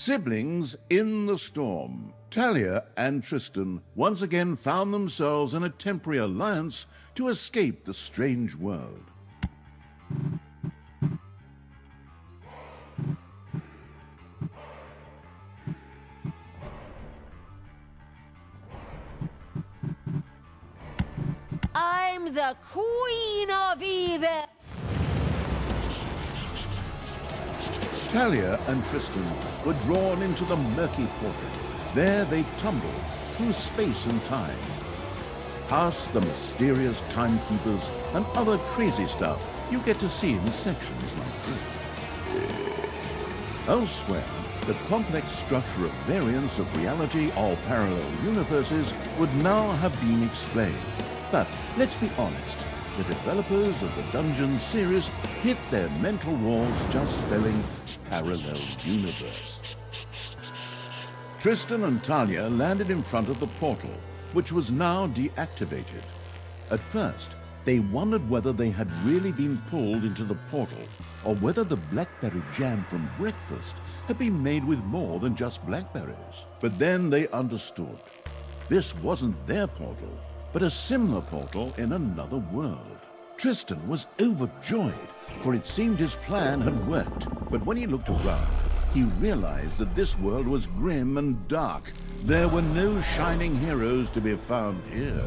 Siblings in the storm. Talia and Tristan once again found themselves in a temporary alliance to escape the strange world. I'm the Queen of Evil! Talia and Tristan were drawn into the murky portal. There they tumbled through space and time, past the mysterious timekeepers and other crazy stuff you get to see in sections like this. Elsewhere, the complex structure of variants of reality or parallel universes would now have been explained. But let's be honest, the developers of the Dungeons series hit their mental walls just spelling parallel universe. Tristan and Talia landed in front of the portal, which was now deactivated. At first, they wondered whether they had really been pulled into the portal, or whether the blackberry jam from breakfast had been made with more than just blackberries. But then they understood. This wasn't their portal, but a similar portal in another world. Tristan was overjoyed, for it seemed his plan had worked. But when he looked around, he realized that this world was grim and dark. There were no shining heroes to be found here.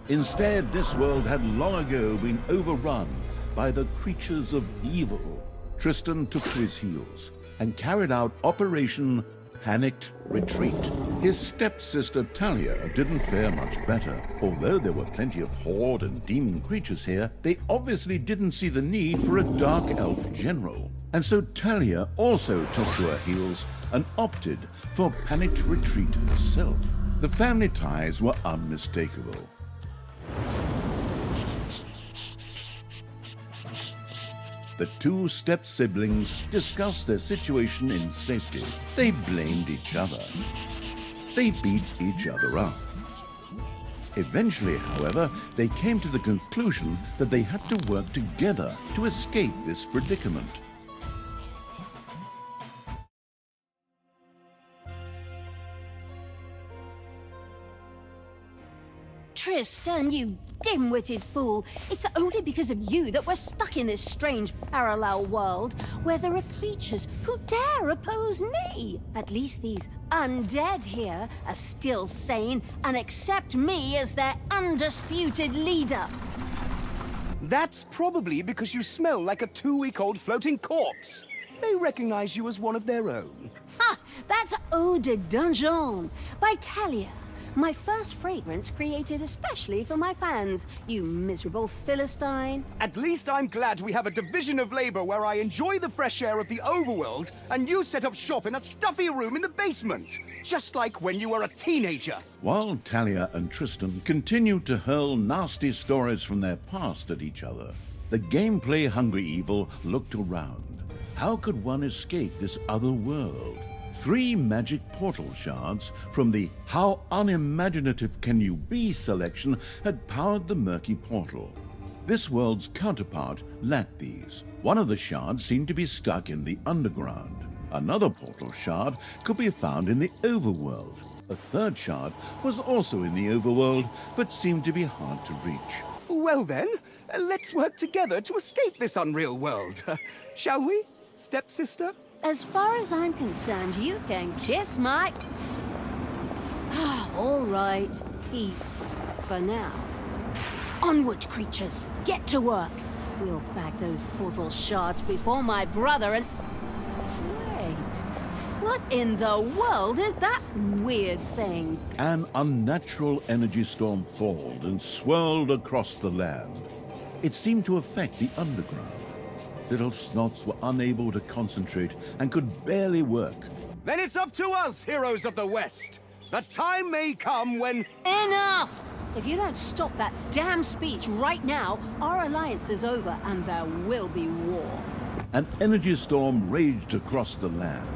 Instead, this world had long ago been overrun by the creatures of evil. Tristan took to his heels and carried out Operation Panicked Retreat. His stepsister Talia didn't fare much better. Although there were plenty of horde and demon creatures here, they obviously didn't see the need for a dark elf general. And so Talia also took to her heels and opted for Panicked Retreat herself. The family ties were unmistakable. The two step-siblings discussed their situation in safety. They blamed each other. They beat each other up. Eventually, however, they came to the conclusion that they had to work together to escape this predicament. Tristan, you dim-witted fool. It's only because of you that we're stuck in this strange parallel world where there are creatures who dare oppose me. At least these undead here are still sane and accept me as their undisputed leader. That's probably because you smell like a 2-week-old floating corpse. They recognize you as one of their own. Ha! That's Eau de Dungeon by Talia. My first fragrance created especially for my fans, you miserable Philistine. At least I'm glad we have a division of labor where I enjoy the fresh air of the overworld and you set up shop in a stuffy room in the basement. Just like when you were a teenager. While Talia and Tristan continued to hurl nasty stories from their past at each other, the gameplay-hungry evil looked around. How could one escape this other world? 3 magic portal shards from the How Unimaginative Can You Be selection had powered the murky portal. This world's counterpart lacked these. One of the shards seemed to be stuck in the underground. Another portal shard could be found in the overworld. A third shard was also in the overworld, but seemed to be hard to reach. Well then, let's work together to escape this unreal world. Shall we, stepsister? As far as I'm concerned, you can kiss my... All right, peace for now. Onward, creatures, get to work. We'll bag those portal shards before my brother and... Wait, what in the world is that weird thing? An unnatural energy storm formed and swirled across the land. It seemed to affect the underground. Little snots were unable to concentrate and could barely work. Then it's up to us, heroes of the West. The time may come when... Enough! If you don't stop that damn speech right now, our alliance is over and there will be war. An energy storm raged across the land.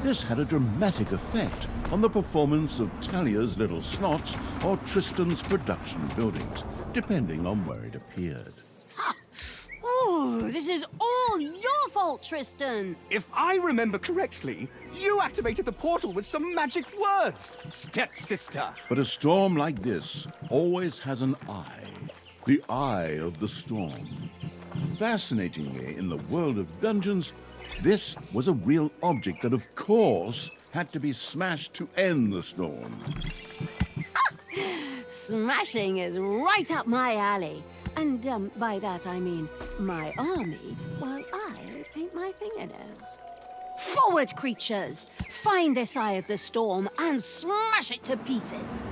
This had a dramatic effect on the performance of Talia's little snots or Tristan's production buildings, depending on where it appeared. Ooh, this is all your fault, Tristan. If I remember correctly, you activated the portal with some magic words, stepsister. But a storm like this always has an eye. The eye of the storm. Fascinatingly, in the world of dungeons, this was a real object that, of course, had to be smashed to end the storm. Smashing is right up my alley. And by that I mean my army, while I paint my fingernails. Forward, creatures! Find this eye of the storm and smash it to pieces!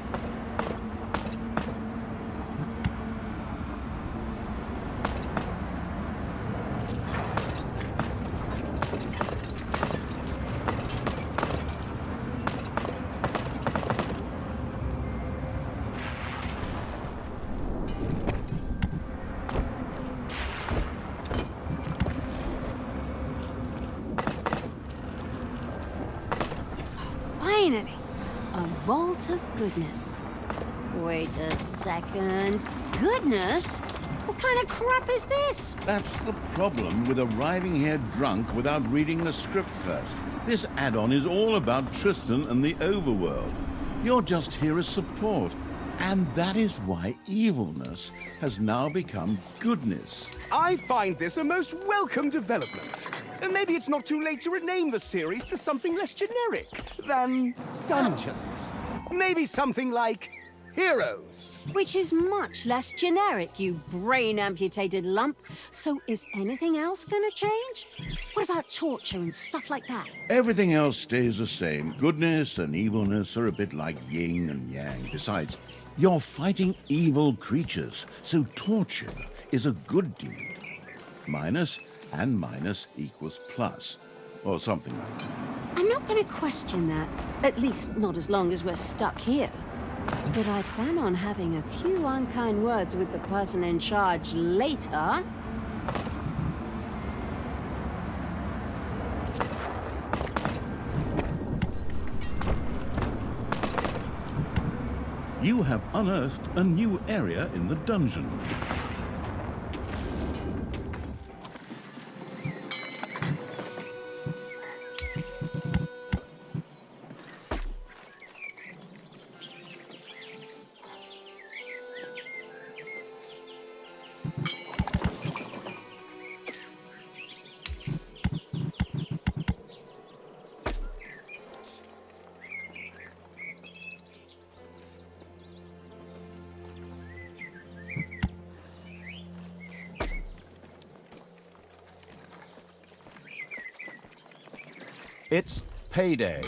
Finally, a vault of goodness. Wait a second. Goodness? What kind of crap is this? That's the problem with arriving here drunk without reading the script first. This add-on is all about Tristan and the overworld. You're just here as support. And that is why evilness has now become goodness. I find this a most welcome development. Maybe it's not too late to rename the series to something less generic than Dungeons. Maybe something like Heroes. Which is much less generic, you brain-amputated lump. So is anything else gonna change? What about torture and stuff like that? Everything else stays the same. Goodness and evilness are a bit like yin and yang. Besides, you're fighting evil creatures, so torture is a good deed. Minus and minus equals plus, or something like that. I'm not gonna question that. At least not as long as we're stuck here. But I plan on having a few unkind words with the person in charge later. You have unearthed a new area in the dungeon. It's payday.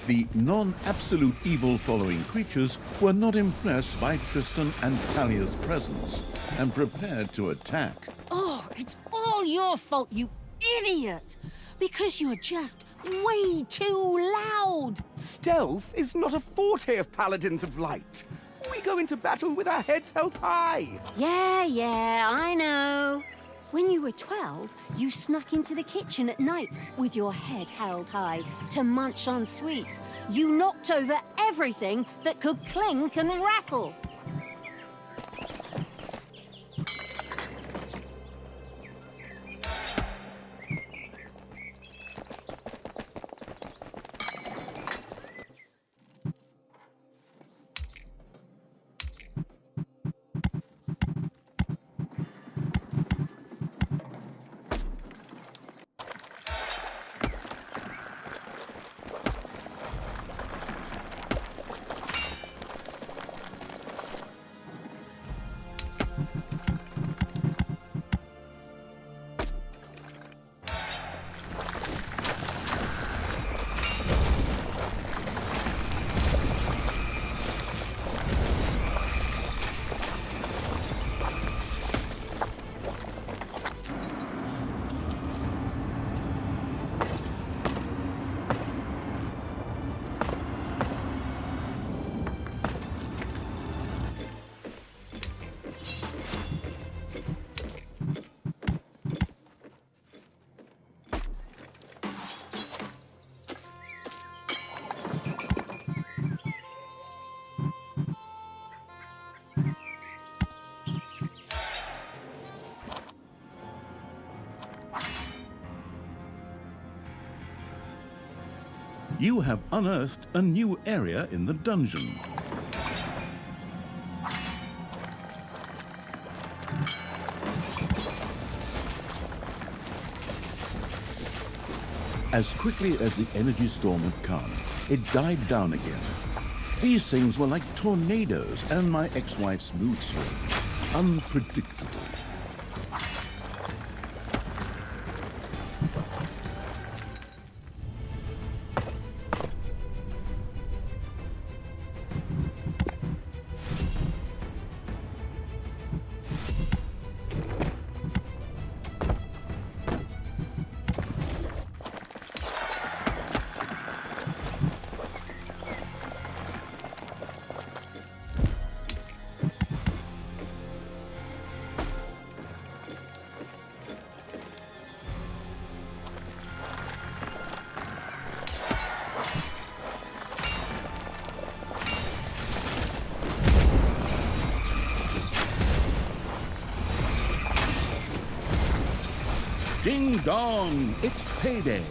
The non-absolute evil-following creatures were not impressed by Tristan and Talia's presence and prepared to attack. Oh, it's all your fault, you idiot! Because you're just way too loud! Stealth is not a forte of Paladins of Light. We go into battle with our heads held high. Yeah, I know. When you were 12, you snuck into the kitchen at night with your head held high to munch on sweets. You knocked over everything that could clink and rattle. You have unearthed a new area in the dungeon. As quickly as the energy storm had come, it died down again. These things were like tornadoes and my ex-wife's mood swings. Unpredictable. Ding dong, it's payday.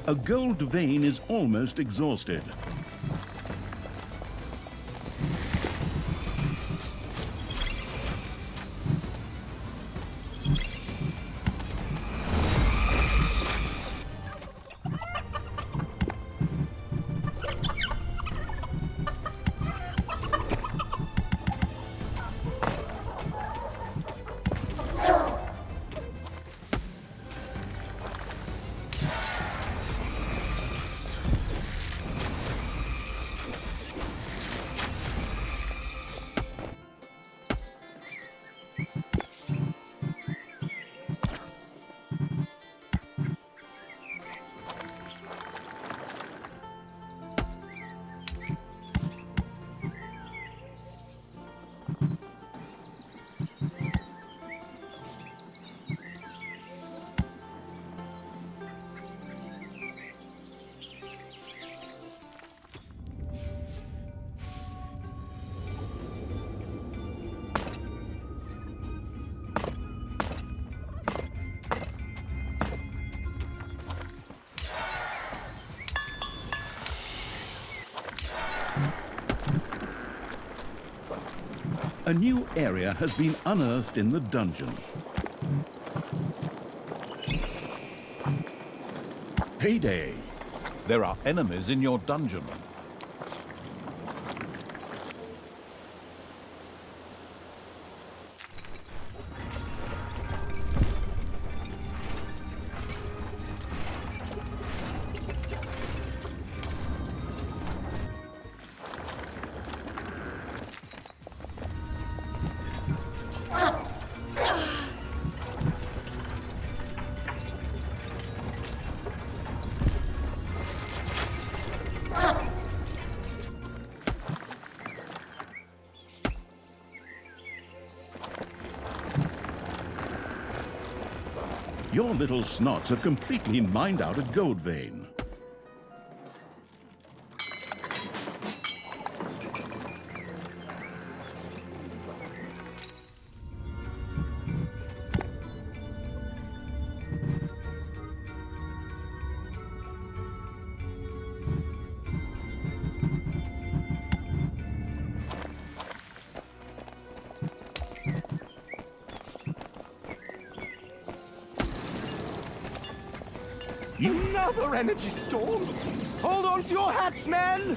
A gold vein is almost exhausted. A new area has been unearthed in the dungeon. Payday! There are enemies in your dungeon. Your little snots have completely mined out a gold vein. Another energy storm! Hold on to your hats, men!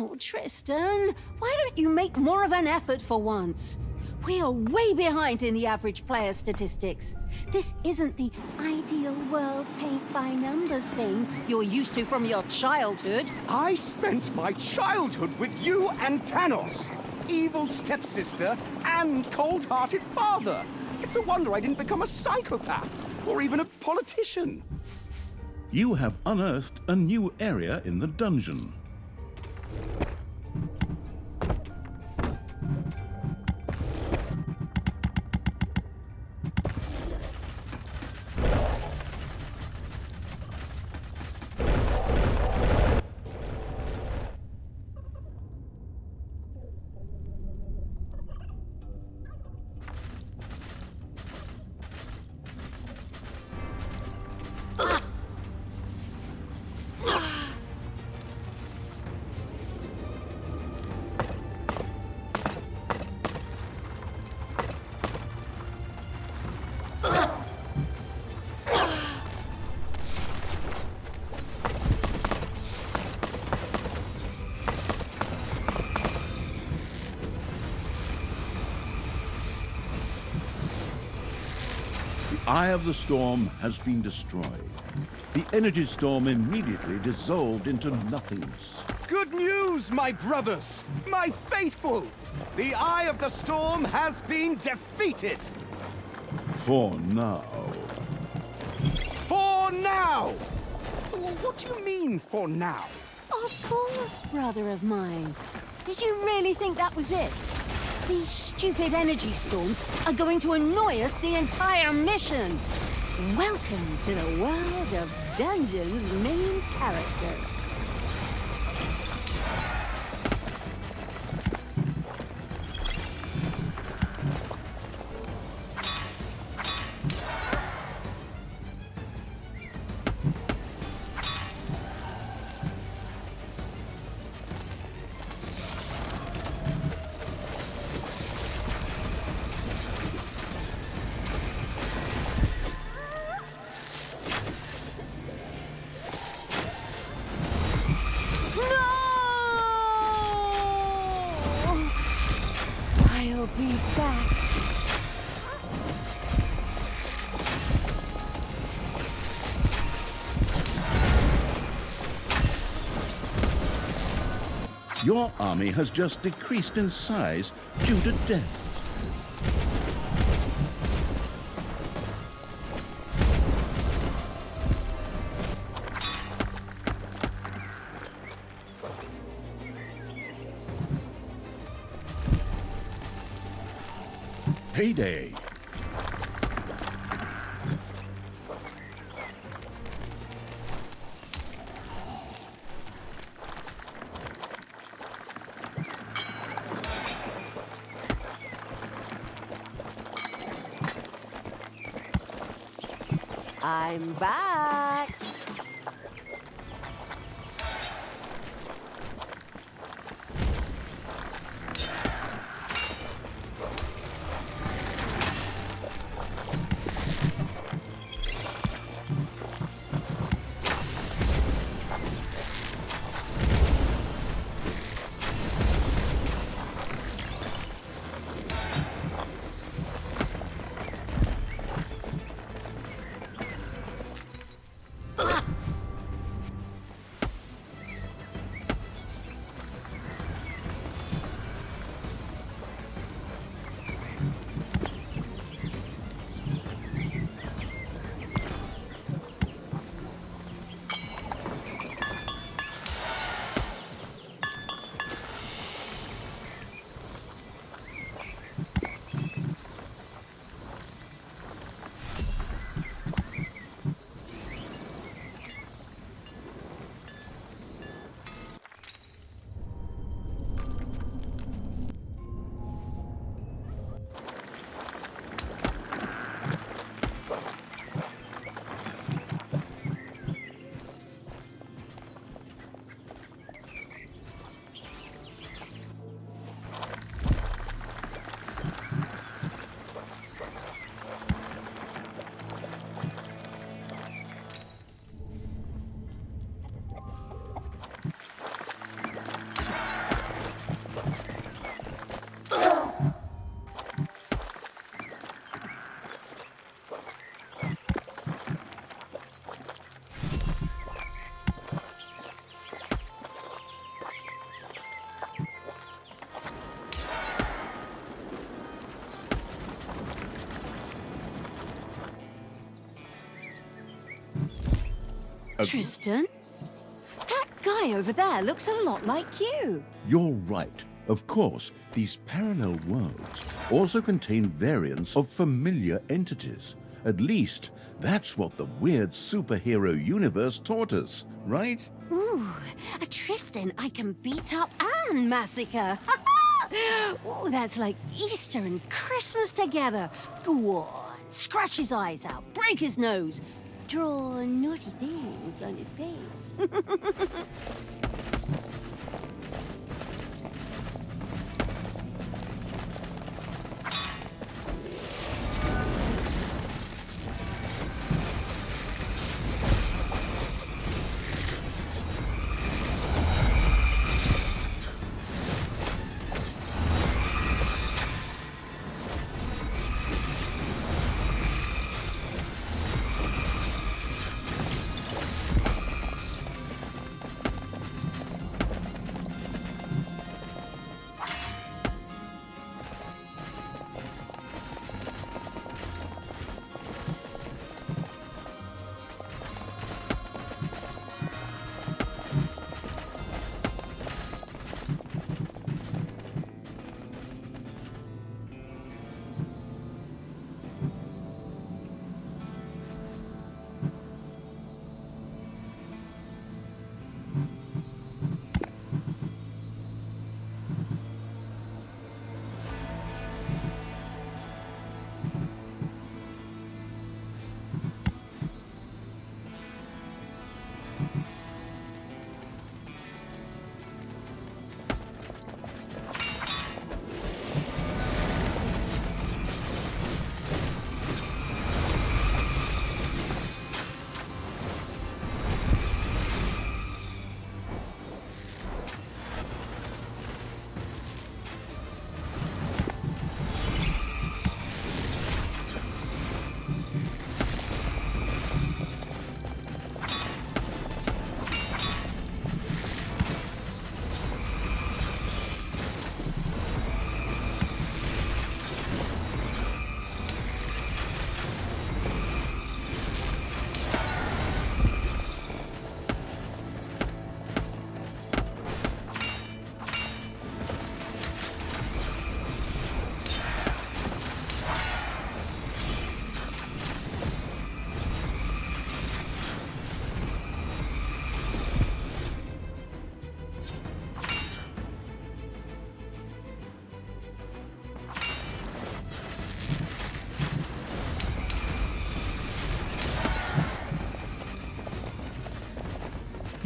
Oh, Tristan, why don't you make more of an effort for once? We are way behind in the average player statistics. This isn't the ideal world paint by numbers thing you're used to from your childhood. I spent my childhood with you and Thanos, evil stepsister and cold-hearted father. It's a wonder I didn't become a psychopath or even a politician. You have unearthed a new area in the dungeon. eye of the storm has been destroyed. The energy storm immediately dissolved into nothingness. Good news, my brothers! My faithful! The Eye of the Storm has been defeated! For now. For now! What do you mean, for now? Of course, brother of mine. Did you really think that was it? These stupid energy storms are going to annoy us the entire mission. Welcome to the world of Dungeon's main characters. I'll be back. Your army has just decreased in size due to death. Payday. I'm back. Tristan? That guy over there looks a lot like you. You're right. Of course, these parallel worlds also contain variants of familiar entities. At least, that's what the weird superhero universe taught us, right? Ooh, a Tristan I can beat up and massacre. Oh, that's like Easter and Christmas together. Go on, scratch his eyes out, break his nose, draw naughty things on his face.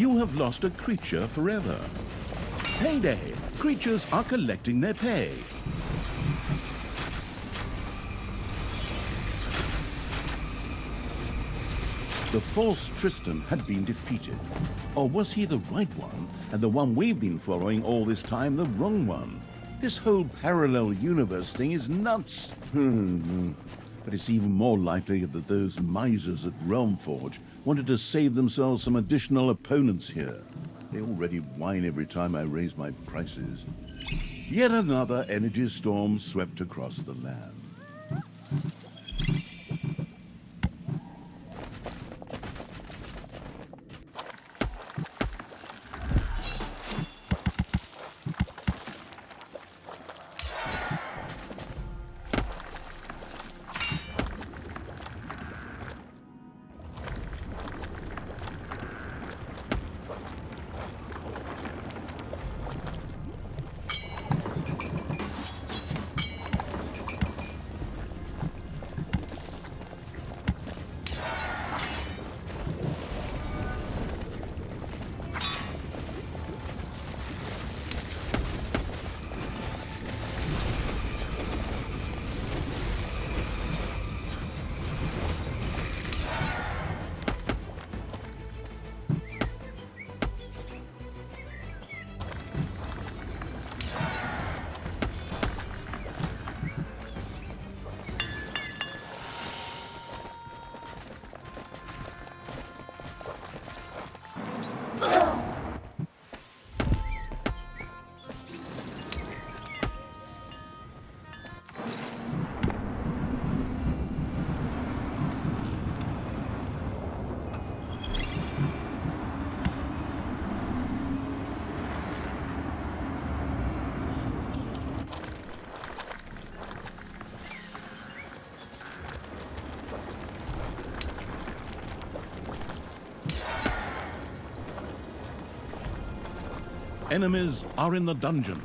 You have lost a creature forever. Payday! Creatures are collecting their pay. The false Tristan had been defeated. Or was he the right one, and the one we've been following all this time the wrong one? This whole parallel universe thing is nuts. But it's even more likely that those misers at Realmforge wanted to save themselves some additional opponents here. They already whine every time I raise my prices. Yet another energy storm swept across the land. Enemies are in the dungeon.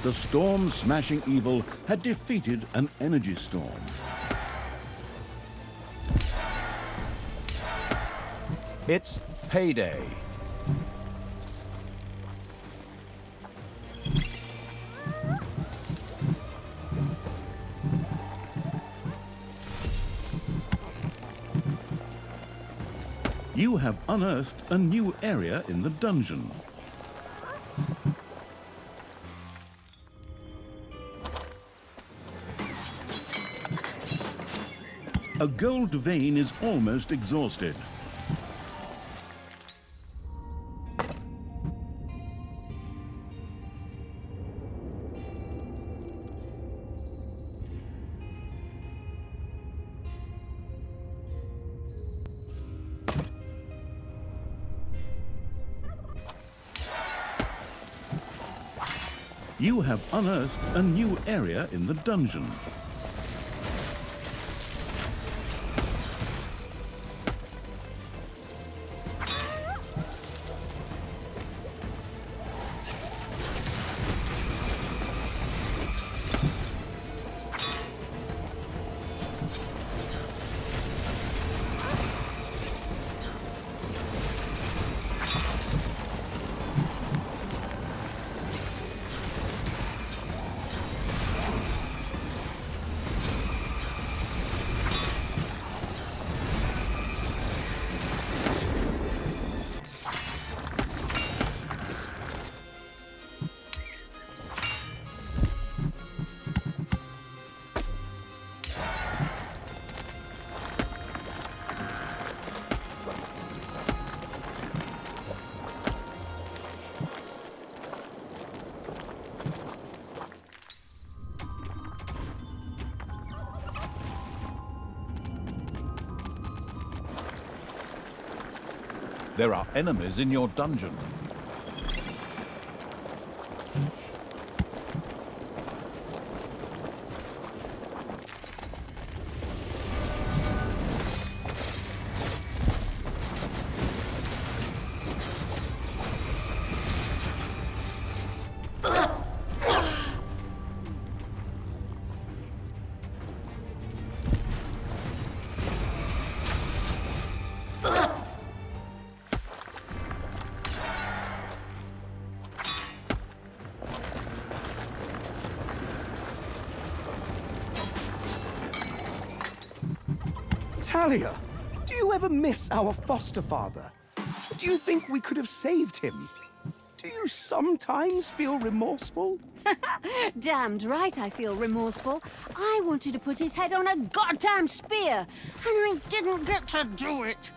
The storm-smashing evil had defeated an energy storm. It's payday. You have unearthed a new area in the dungeon. A gold vein is almost exhausted. You have unearthed a new area in the dungeon. There are enemies in your dungeon. Talia, do you ever miss our foster father? Do you think we could have saved him? Do you sometimes feel remorseful? Damned right I feel remorseful. I wanted to put his head on a goddamn spear, and I didn't get to do it.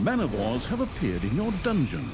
Manivores have appeared in your dungeon.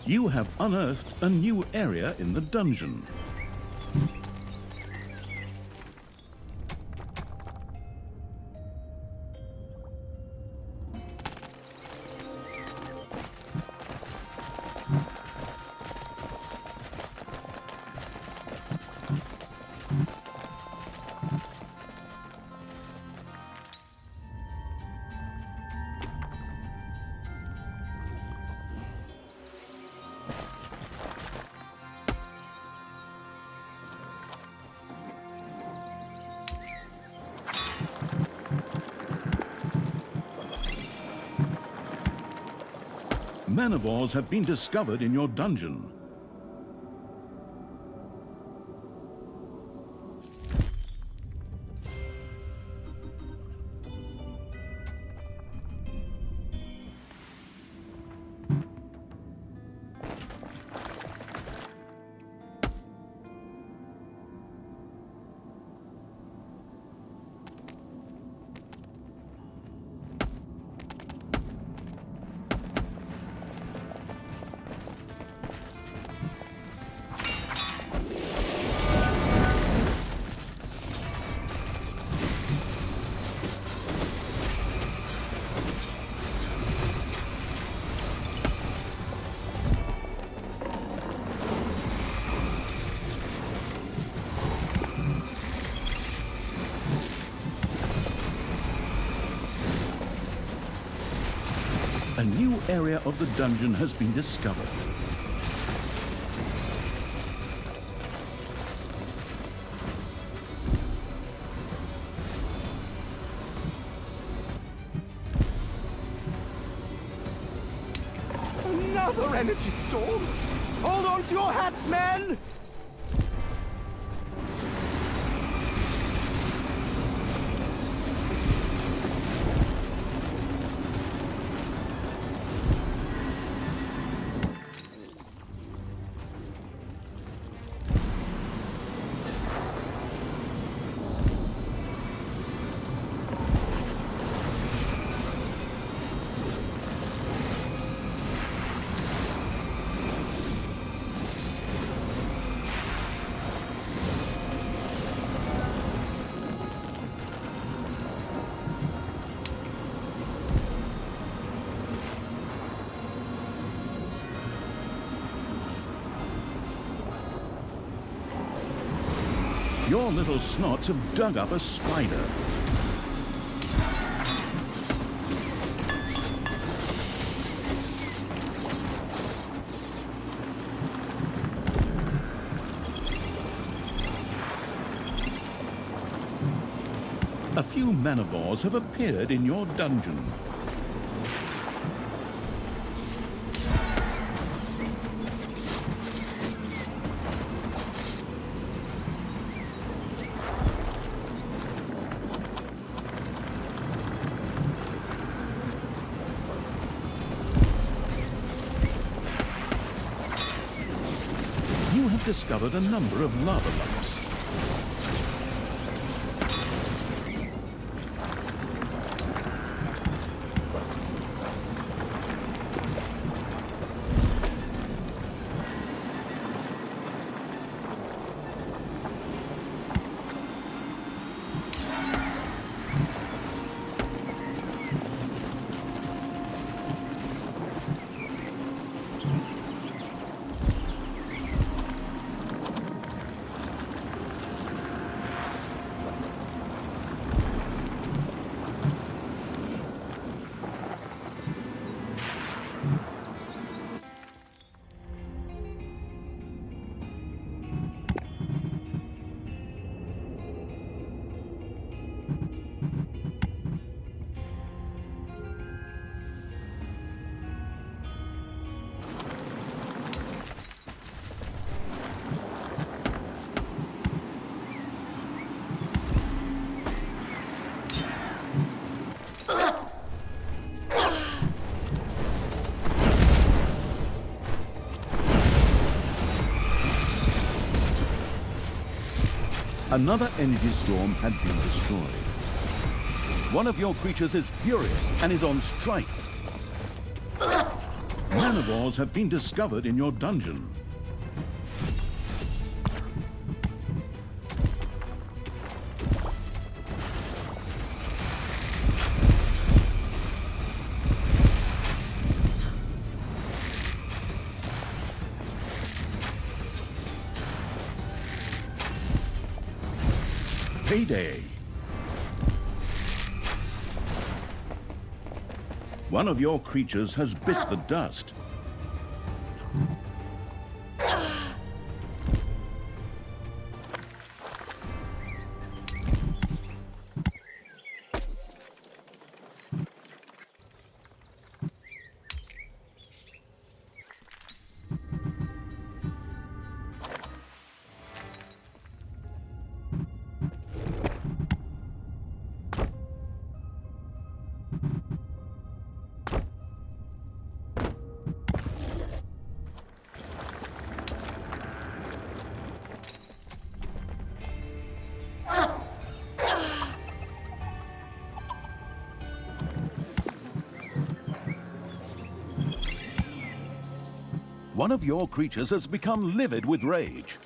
You have unearthed a new area in the dungeon. Manivores have been discovered in your dungeon. A new area of the dungeon has been discovered. Another energy storm! Hold on to your hats, men! Your little snots have dug up a spider. A few manivores have appeared in your dungeon. You have discovered a number of lava lumps. Another energy storm had been destroyed. One of your creatures is furious and is on strike. Manivores have been discovered in your dungeon. Payday. One of your creatures has bit the dust. One of your creatures has become livid with rage.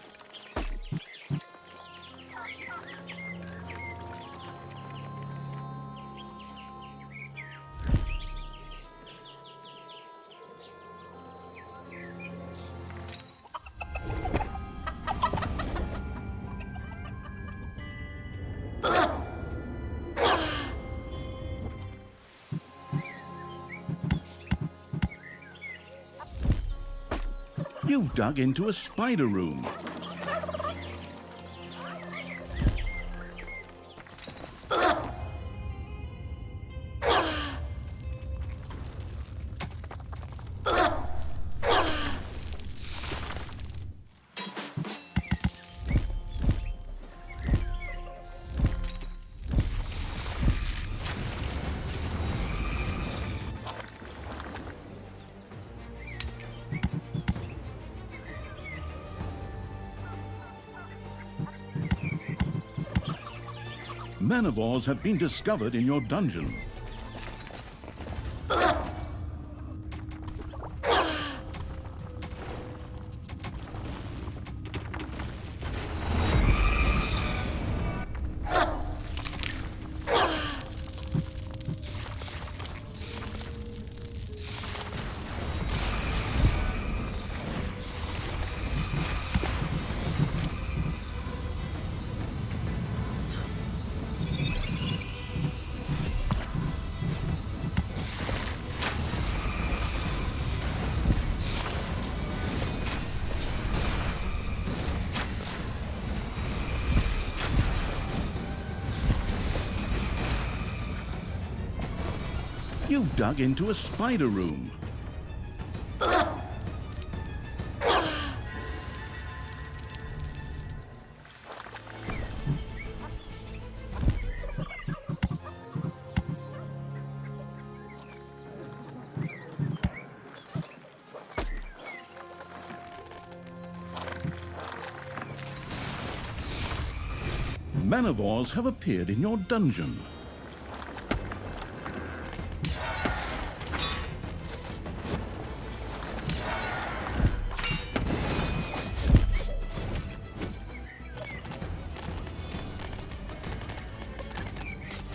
You've dug into a spider room. Manivores have been discovered in your dungeon. You've dug into a spider room. Manivores have appeared in your dungeon.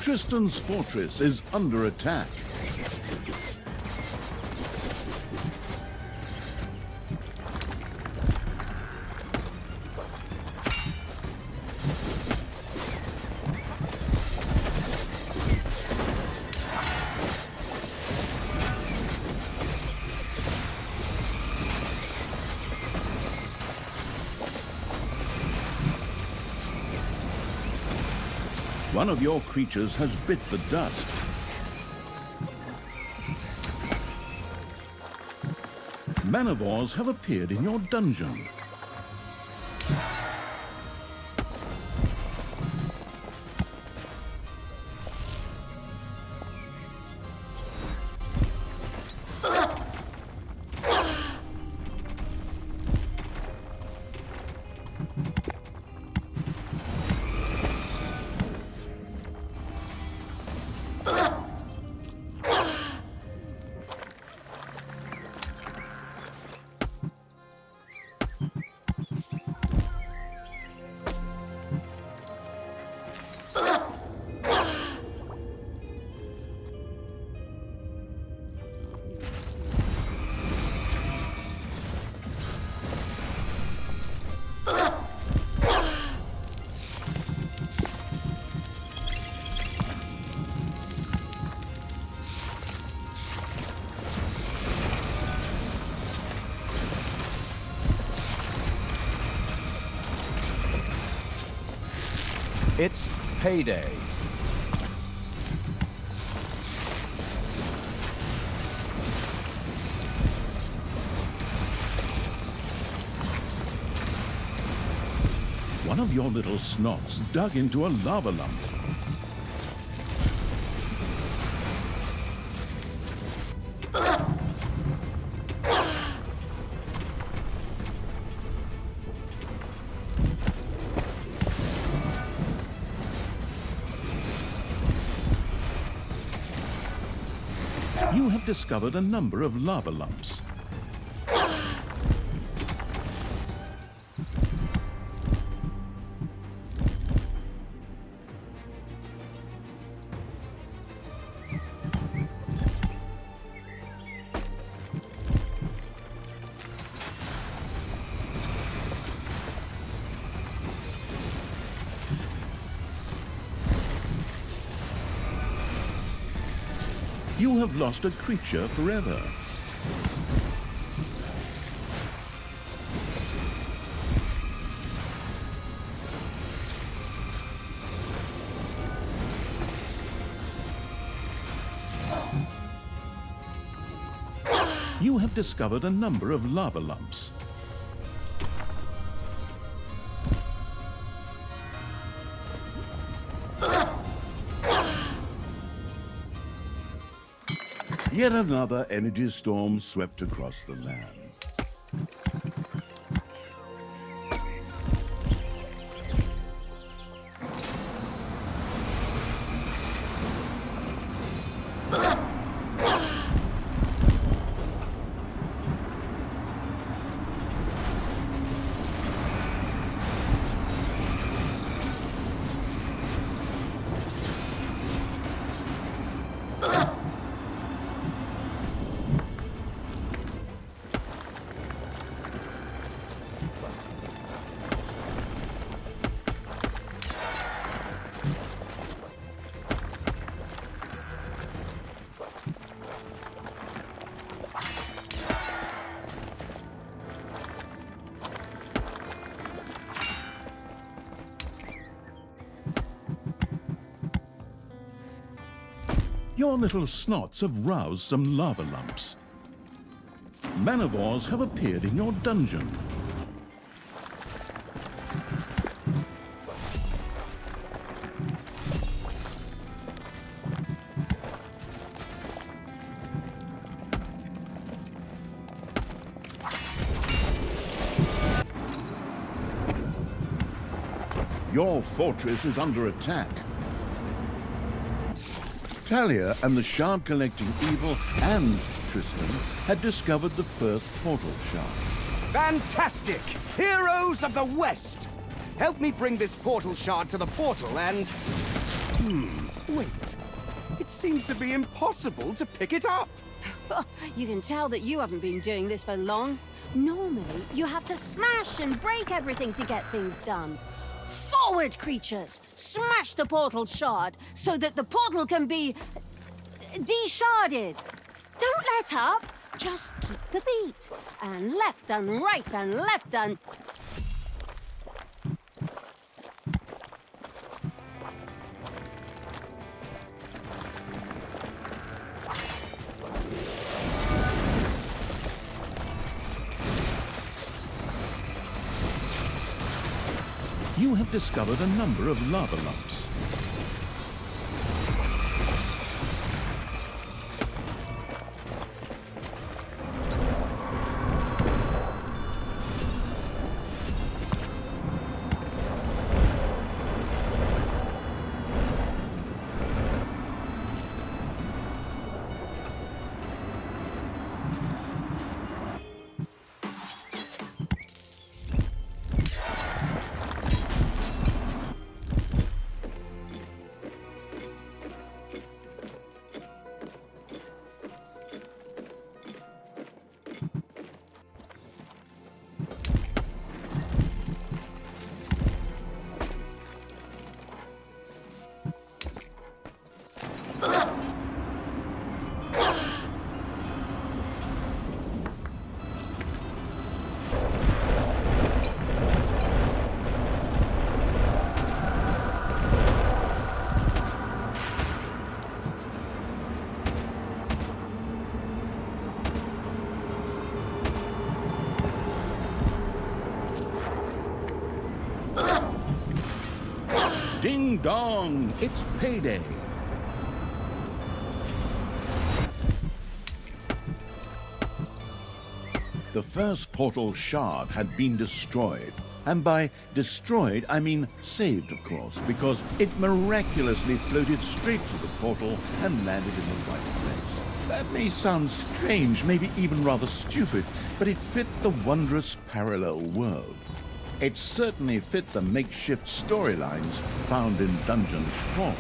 Tristan's fortress is under attack. One of your creatures has bit the dust. Manivores have appeared in your dungeon. It's payday. One of your little snots dug into a lava lump. You have discovered a number of lava lumps. You have lost a creature forever. You have discovered a number of lava lumps. Yet another energy storm swept across the land. Your little snots have roused some lava lumps. Manivores have appeared in your dungeon. Your fortress is under attack. Talia and the shard-collecting evil and Tristan had discovered the first portal shard. Fantastic! Heroes of the West! Help me bring this portal shard to the portal and... wait. It seems to be impossible to pick it up. You can tell that you haven't been doing this for long. Normally, you have to smash and break everything to get things done. Forward, creatures! Smash the portal shard so that the portal can be... de-sharded. Don't let up. Just keep the beat. And left and right and left and... You have discovered a number of lava lumps. Ding dong, it's payday. The first portal shard had been destroyed. And by destroyed, I mean saved, of course, because it miraculously floated straight to the portal and landed in the right place. That may sound strange, maybe even rather stupid, but it fit the wondrous parallel world. It certainly fit the makeshift storylines found in Dungeons 4.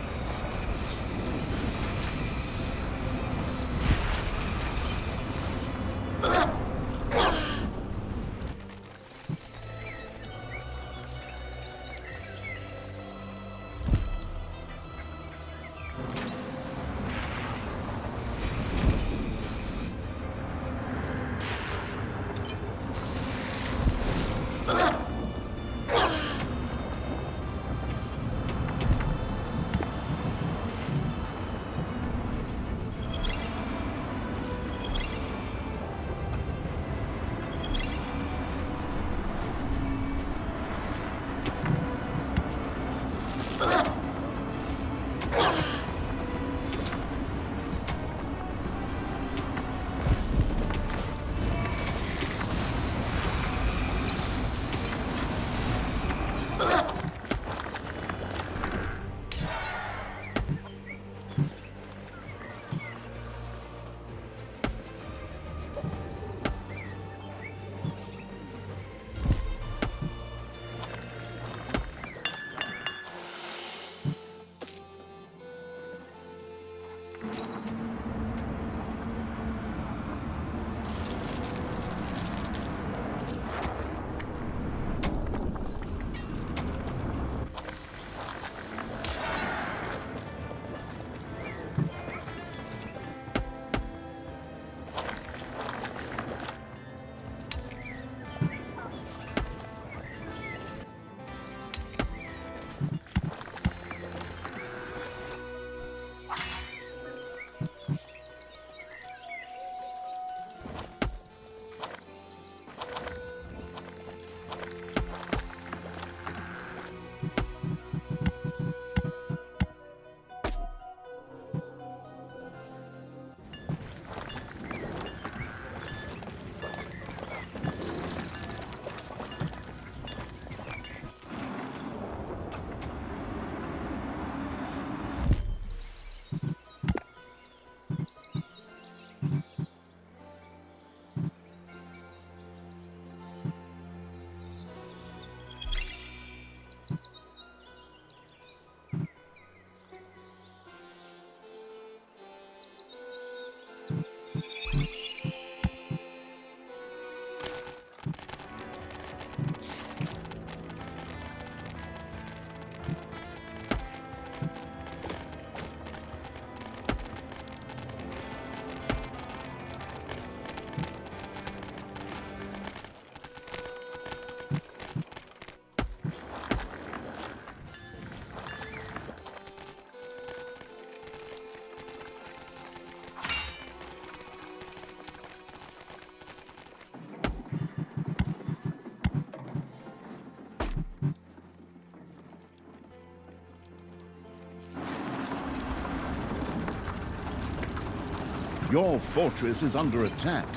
Your fortress is under attack.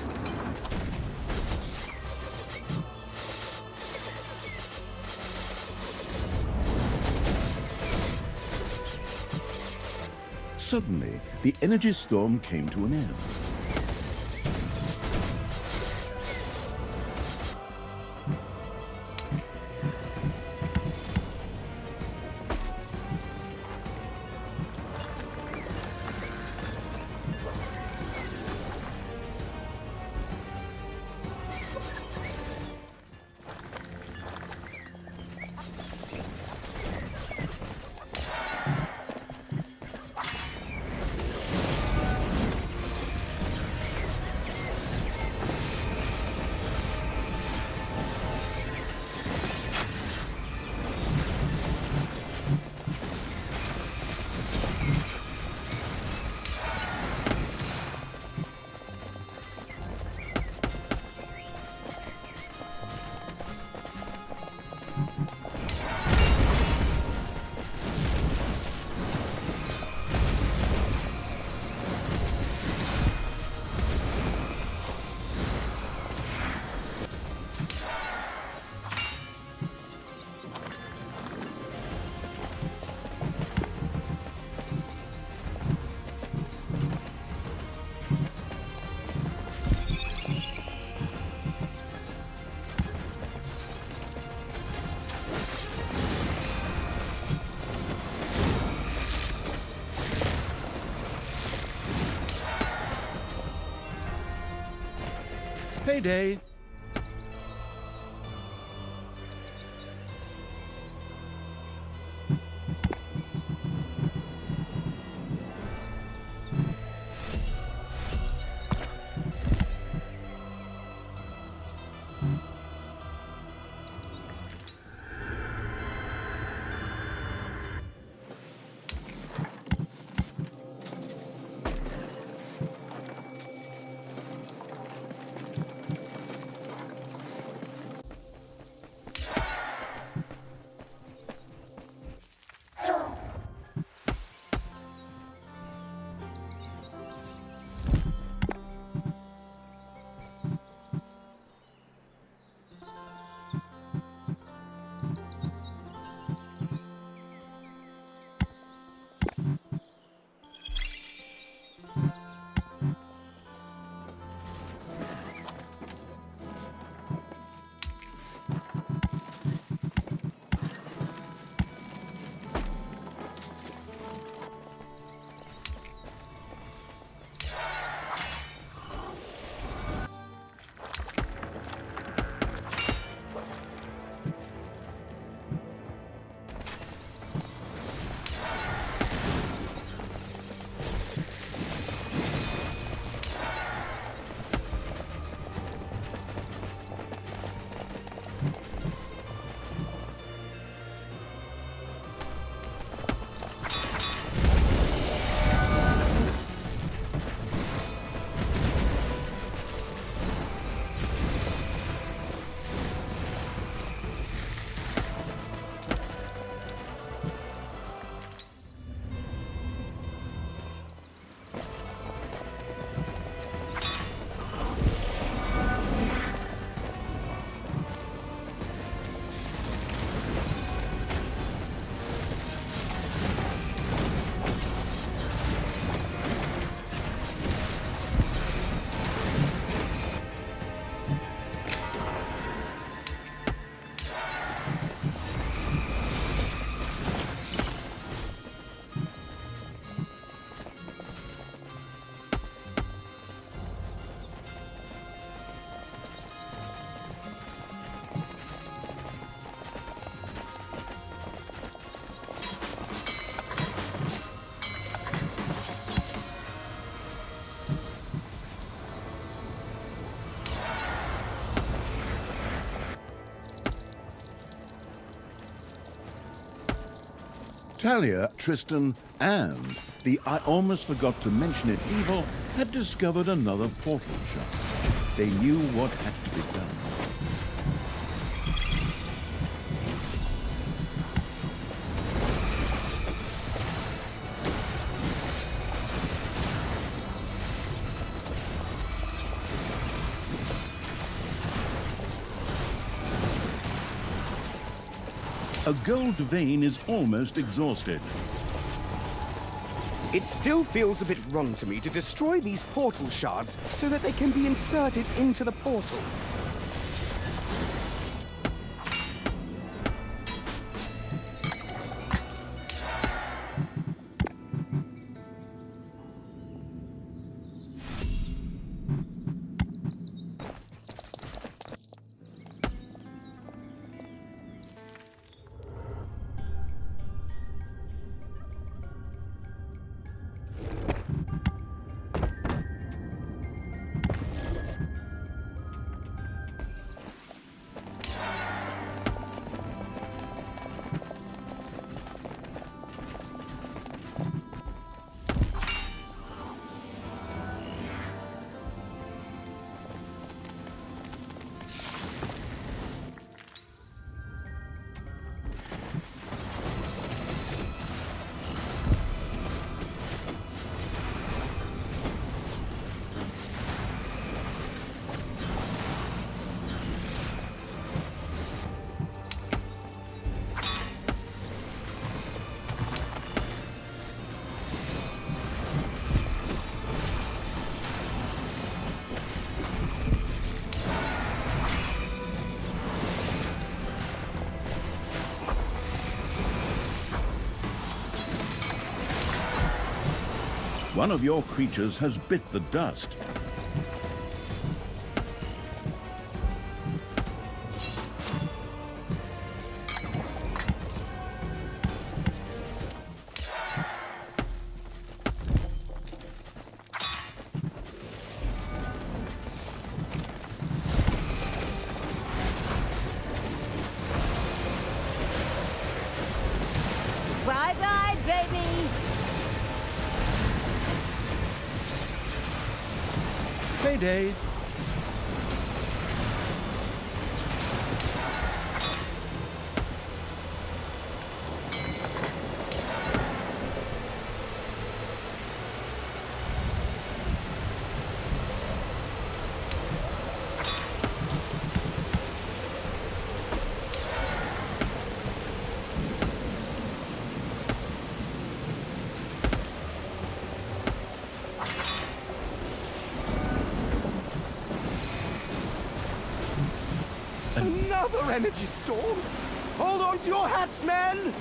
Suddenly, the energy storm came to an end. Payday! Talia, Tristan, and the I almost forgot to mention it evil had discovered another portal shard. They knew what had to be done. A gold vein is almost exhausted. It still feels a bit wrong to me to destroy these portal shards so that they can be inserted into the portal. One of your creatures has bit the dust. playdays. Another energy storm? Hold on to your hats, men!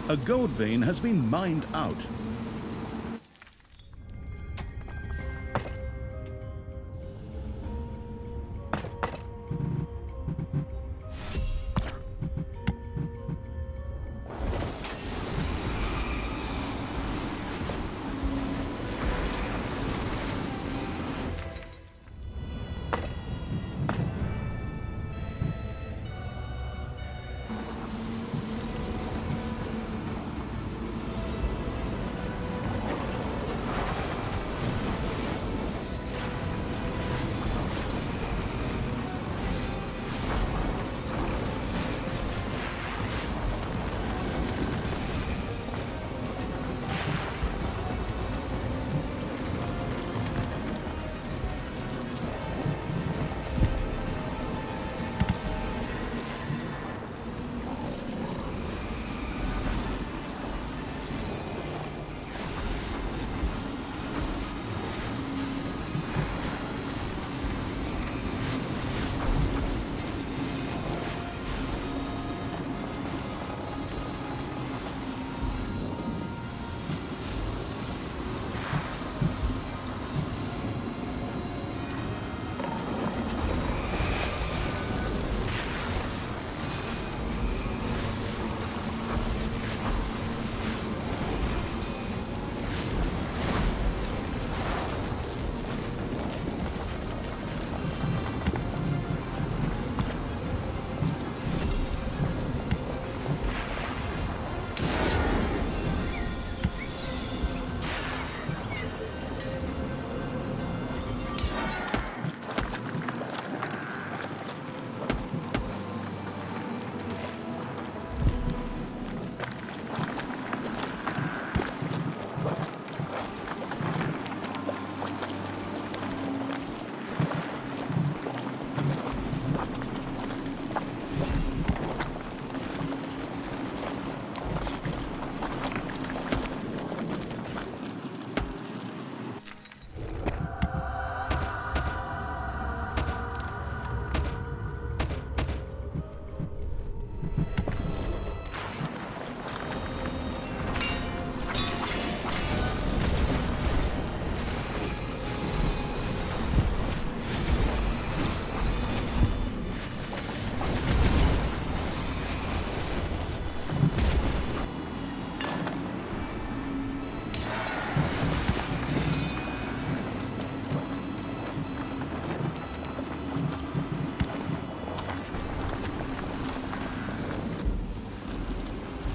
A gold vein has been mined out.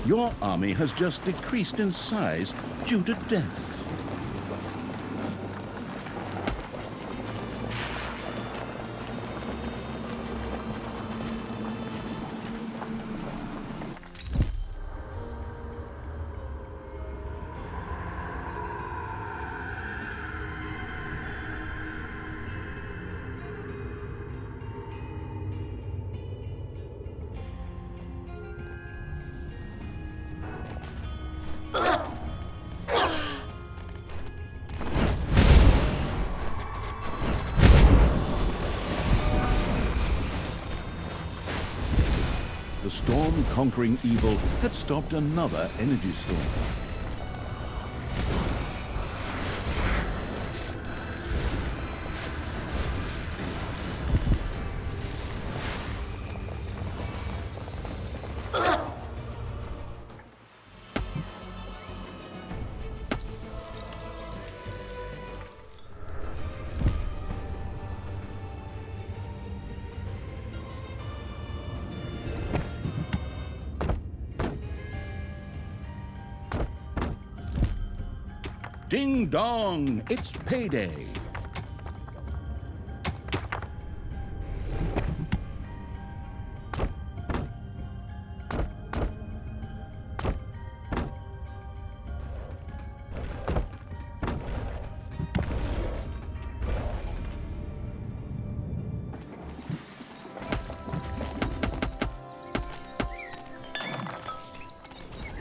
Your army has just decreased in size due to death. The storm conquering evil had stopped another energy storm. Ding dong, it's payday.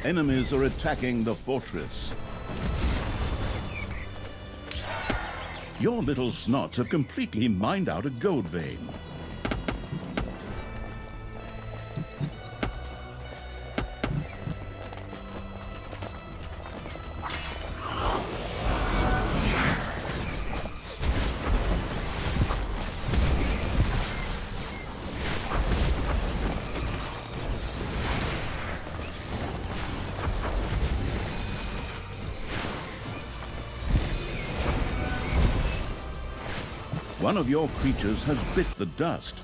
Enemies are attacking the fortress. Your little snots have completely mined out a gold vein. One of your creatures has bit the dust.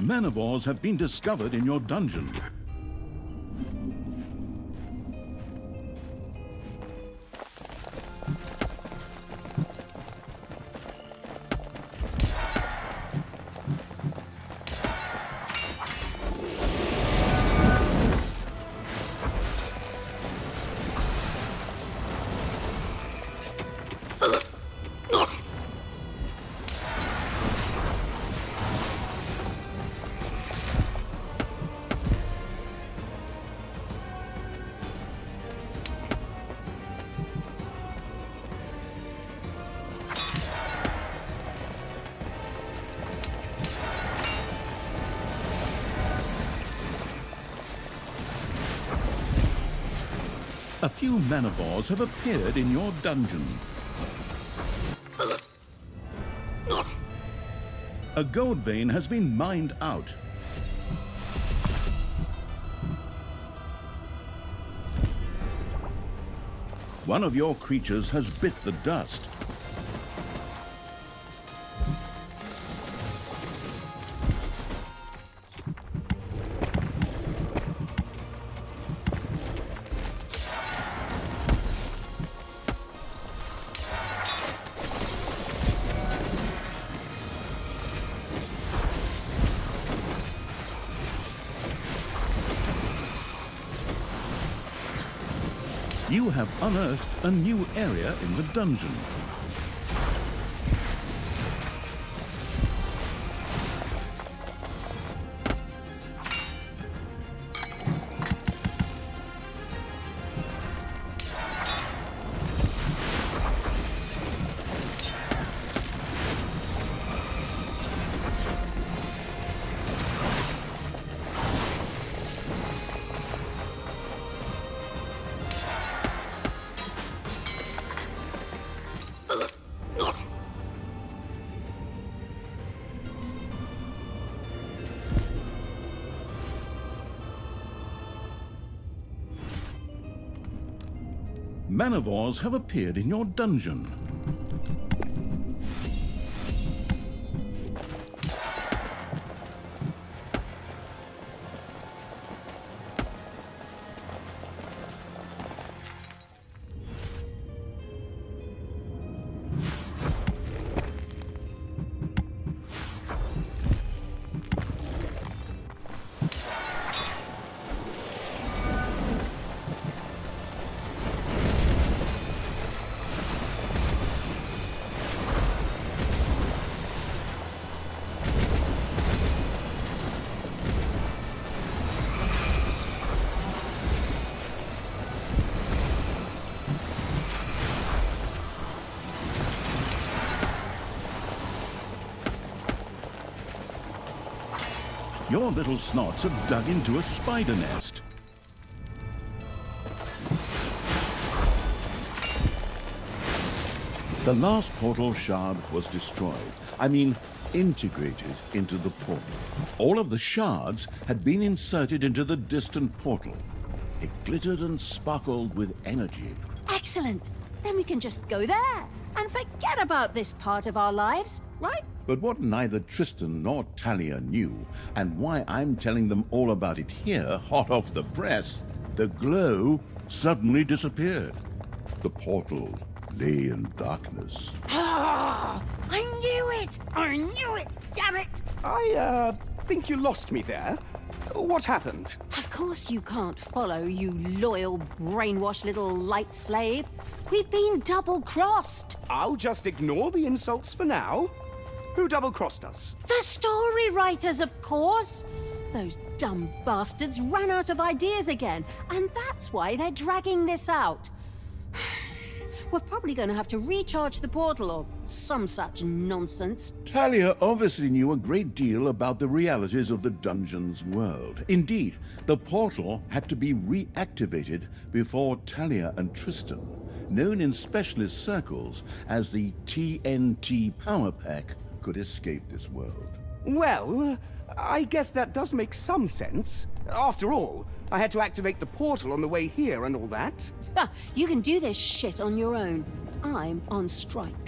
Manivores have been discovered in your dungeon. A few manivores have appeared in your dungeon. A gold vein has been mined out. One of your creatures has bit the dust. You have unearthed a new area in the dungeon. Manivores have appeared in your dungeon. Your little snots have dug into a spider nest. The last portal shard was destroyed. I mean, integrated into the portal. All of the shards had been inserted into the distant portal. It glittered and sparkled with energy. Excellent. Then we can just go there and forget about this part of our lives, right? But what neither Tristan nor Talia knew, and why I'm telling them all about it here, hot off the press, the glow suddenly disappeared. The portal lay in darkness. Ah, I knew it! I knew it! Damn it! I think you lost me there. What happened? Of course you can't follow, you loyal, brainwashed little light slave. We've been double-crossed. I'll just ignore the insults for now. Who double-crossed us? The story writers, of course. Those dumb bastards ran out of ideas again, and that's why they're dragging this out. We're probably going to have to recharge the portal or some such nonsense. Talia obviously knew a great deal about the realities of the dungeon's world. Indeed, the portal had to be reactivated before Talia and Tristan, known in specialist circles as the TNT Power Pack, could escape this world. Well, I guess that does make some sense. After all, I had to activate the portal on the way here and all that. You can do this shit on your own. I'm on strike.